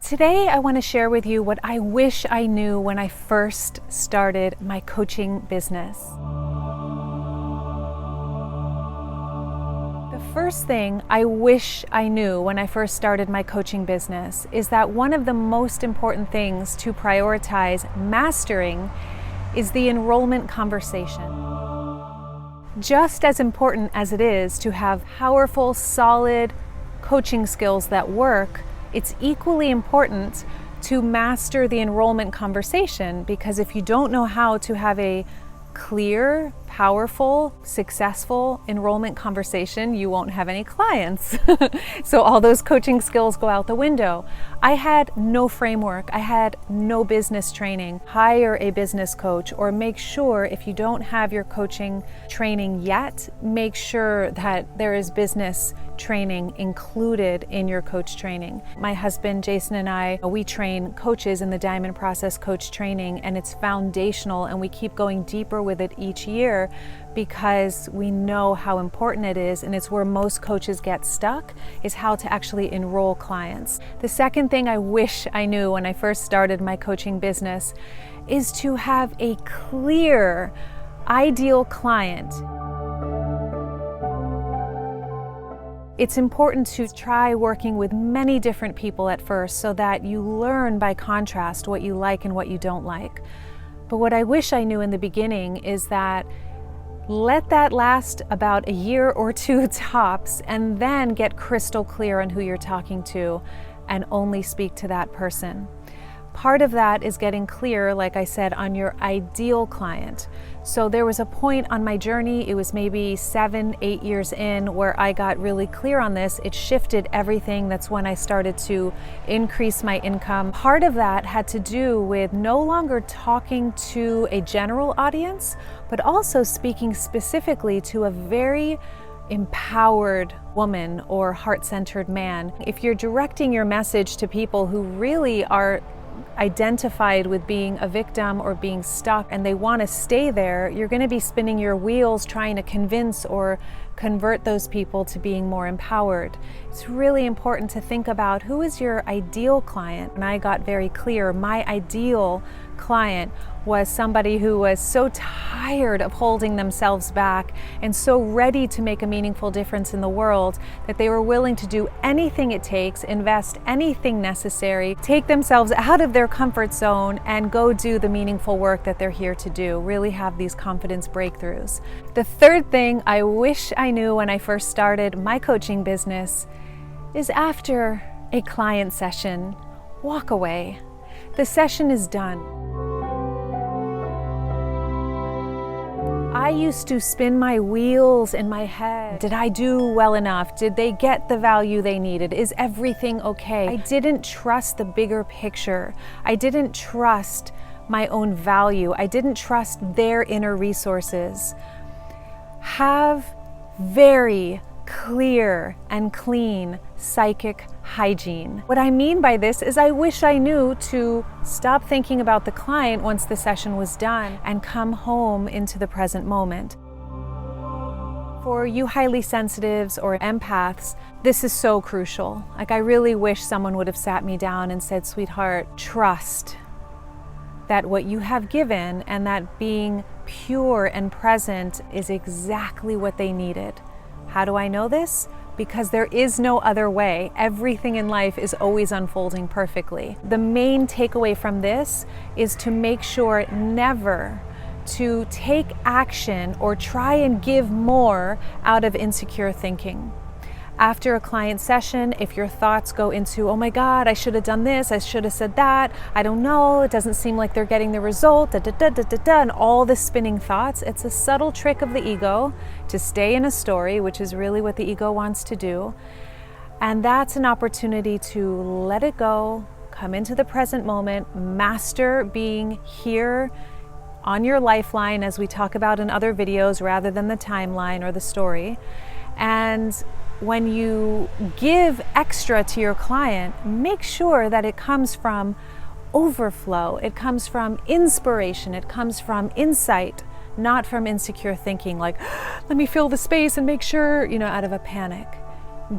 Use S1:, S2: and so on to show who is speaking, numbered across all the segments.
S1: Today, I want to share with you what I wish I knew when I first started my coaching business. The first thing I wish I knew when I first started my coaching business is that one of the most important things to prioritize mastering is the enrollment conversation. Just as important as it is to have powerful, solid coaching skills that work, it's equally important to master the enrollment conversation, because if you don't know how to have a clear, powerful, successful enrollment conversation, you won't have any clients. So all those coaching skills go out the window. I had no framework. I had no business training. Hire a business coach, or make sure, if you don't have your coaching training yet, make sure that there is business training included in your coach training. My husband Jason and I, we train coaches in the Diamond Process Coach Training, and it's foundational, and we keep going deeper with it each year because we know how important it is, and it's where most coaches get stuck, is how to actually enroll clients. The second thing I wish I knew when I first started my coaching business is to have a clear, ideal client. It's important to try working with many different people at first so that you learn by contrast what you like and what you don't like. But what I wish I knew in the beginning is that let that last about a year or two tops, and then get crystal clear on who you're talking to and only speak to that person. Part of that is getting clear, like I said, on your ideal client. So there was a point on my journey, it was maybe 7-8 years in, where I got really clear on this. It shifted everything. That's when I started to increase my income. Part of that had to do with no longer talking to a general audience, but also speaking specifically to a very empowered woman or heart-centered man. If you're directing your message to people who really are identified with being a victim or being stuck and they want to stay there, you're going to be spinning your wheels trying to convince or convert those people to being more empowered. It's really important to think about who is your ideal client. And I got very clear, my ideal client was somebody who was so tired of holding themselves back and so ready to make a meaningful difference in the world that they were willing to do anything it takes, invest anything necessary, take themselves out of their comfort zone and go do the meaningful work that they're here to do, really have these confidence breakthroughs. The third thing I wish I knew when I first started my coaching business is, after a client session, walk away. The session is done. I used to spin my wheels in my head. Did I do well enough? Did they get the value they needed? Is everything okay? I didn't trust the bigger picture. I didn't trust my own value. I didn't trust their inner resources. Have very clear and clean psychic hygiene. What I mean by this is, I wish I knew to stop thinking about the client once the session was done and come home into the present moment. For you highly sensitives or empaths, this is so crucial. Like, I really wish someone would have sat me down and said, sweetheart, trust that what you have given and that being pure and present is exactly what they needed. How do I know this? Because there is no other way. Everything in life is always unfolding perfectly. The main takeaway from this is to make sure never to take action or try and give more out of insecure thinking. After a client session, if your thoughts go into, oh my God, I should have done this, I should have said that, I don't know, it doesn't seem like they're getting the result, and all the spinning thoughts, it's a subtle trick of the ego to stay in a story, which is really what the ego wants to do. And that's an opportunity to let it go, come into the present moment, master being here on your lifeline, as we talk about in other videos, rather than the timeline or the story. And when you give extra to your client, make sure that it comes from overflow, it comes from inspiration, it comes from insight, not from insecure thinking, like, let me fill the space and make sure, out of a panic.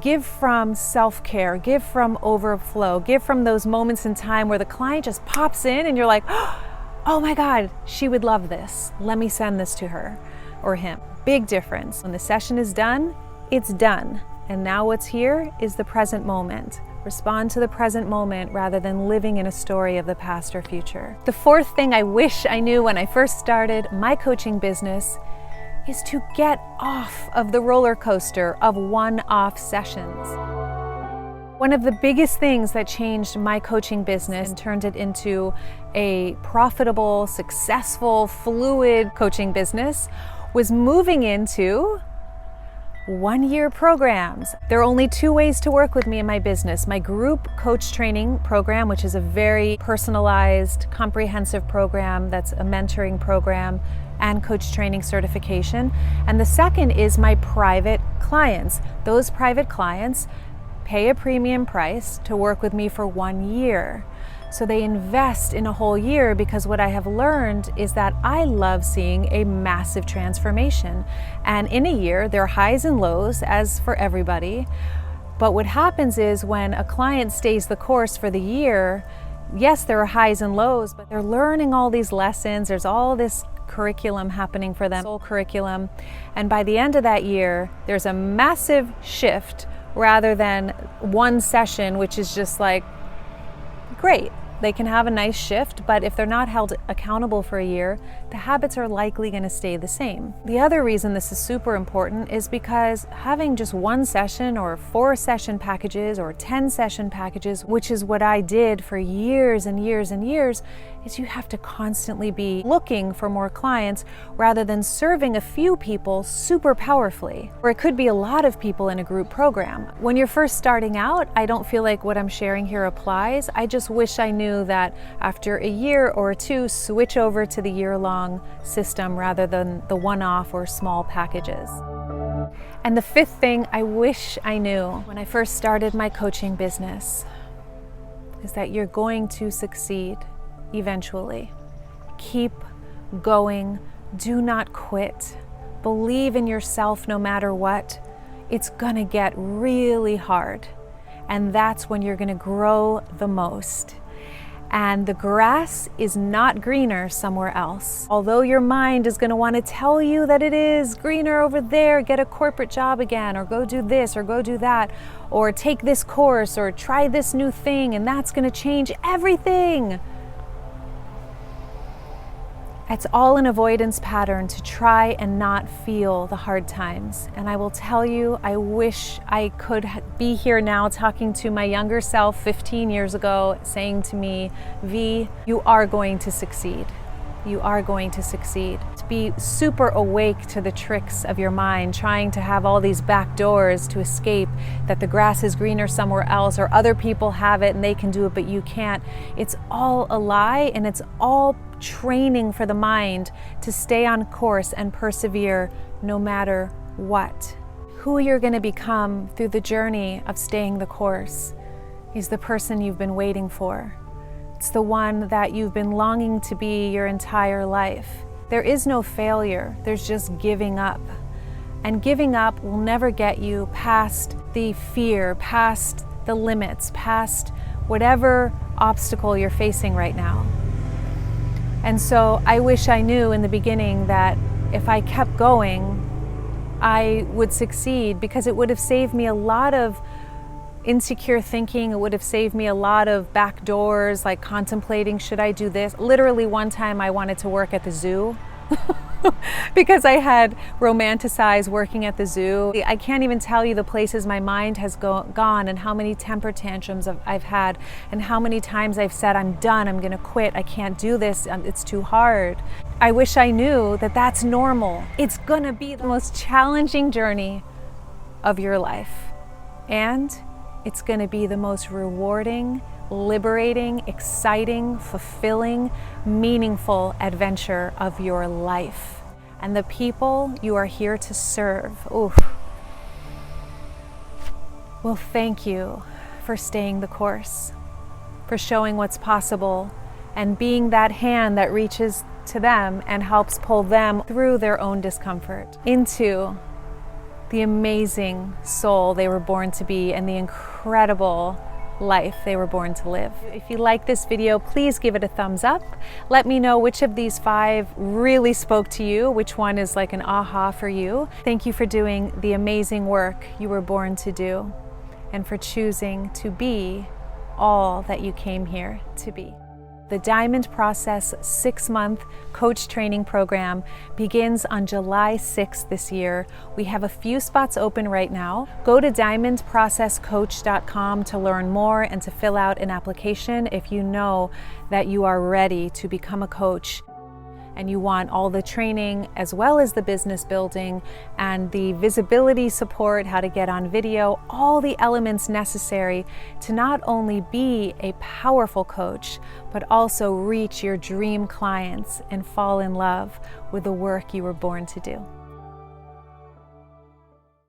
S1: Give from self-care, give from overflow, give from those moments in time where the client just pops in and you're like, oh my God, she would love this. Let me send this to her or him. Big difference. When the session is done, it's done. And now what's here is the present moment. Respond to the present moment rather than living in a story of the past or future. The fourth thing I wish I knew when I first started my coaching business is to get off of the roller coaster of one-off sessions. One of the biggest things that changed my coaching business and turned it into a profitable, successful, fluid coaching business was moving into one-year programs. There are only two ways to work with me in my business. My group coach training program, which is a very personalized, comprehensive program that's a mentoring program and coach training certification. And the second is my private clients. Those private clients pay a premium price to work with me for 1 year. So they invest in a whole year because what I have learned is that I love seeing a massive transformation. And in a year, there are highs and lows, as for everybody. But what happens is when a client stays the course for the year, yes, there are highs and lows, but they're learning all these lessons. There's all this curriculum happening for them, soul curriculum. And by the end of that year, there's a massive shift rather than one session, which is just like, great. They can have a nice shift, but if they're not held accountable for a year, the habits are likely going to stay the same. The other reason this is super important is because having just one session or 4 session packages or 10 session packages, which is what I did for years and years and years, is you have to constantly be looking for more clients rather than serving a few people super powerfully. Or it could be a lot of people in a group program. When you're first starting out, I don't feel like what I'm sharing here applies. I just wish I knew that after a year or two, switch over to the year-long system rather than the one-off or small packages. And the fifth thing I wish I knew when I first started my coaching business is that you're going to succeed eventually. Keep going. Do not quit. Believe in yourself no matter what. It's gonna get really hard. And that's when you're gonna grow the most. And the grass is not greener somewhere else. Although your mind is going to want to tell you that it is greener over there, get a corporate job again, or go do this, or go do that, or take this course, or try this new thing, and that's going to change everything. It's all an avoidance pattern to try and not feel the hard times. And I will tell you, I wish I could be here now talking to my younger self 15 years ago, saying to me, V, you are going to succeed. You are going to succeed. To be super awake to the tricks of your mind, trying to have all these back doors to escape, that the grass is greener somewhere else, or other people have it and they can do it, but you can't. It's all a lie, and it's all training for the mind to stay on course and persevere no matter what. Who you're going to become through the journey of staying the course is the person you've been waiting for. It's the one that you've been longing to be your entire life. There is no failure, there's just giving up. And giving up will never get you past the fear, past the limits, past whatever obstacle you're facing right now. And so I wish I knew in the beginning that if I kept going, I would succeed, because it would have saved me a lot of insecure thinking. It would have saved me a lot of back doors, like contemplating, should I do this? Literally one time I wanted to work at the zoo because I had romanticized working at the zoo. I can't even tell you the places my mind has gone, and how many temper tantrums I've had, and how many times I've said, I'm done, I'm gonna quit, I can't do this, it's too hard. I wish I knew that that's normal. It's gonna be the most challenging journey of your life. And it's gonna be the most rewarding, liberating, exciting, fulfilling, meaningful adventure of your life. And the people you are here to serve, will thank you for staying the course, for showing what's possible, and being that hand that reaches to them and helps pull them through their own discomfort into the amazing soul they were born to be and the incredible life they were born to live. If you like this video, please give it a thumbs up. Let me know which of these 5 really spoke to you, which one is like an aha for you. Thank you for doing the amazing work you were born to do and for choosing to be all that you came here to be. The Diamond Process 6-month coach training program begins on July 6th this year. We have a few spots open right now. Go to diamondprocesscoach.com to learn more and to fill out an application if you know that you are ready to become a coach and you want all the training as well as the business building and the visibility support, how to get on video, all the elements necessary to not only be a powerful coach, but also reach your dream clients and fall in love with the work you were born to do.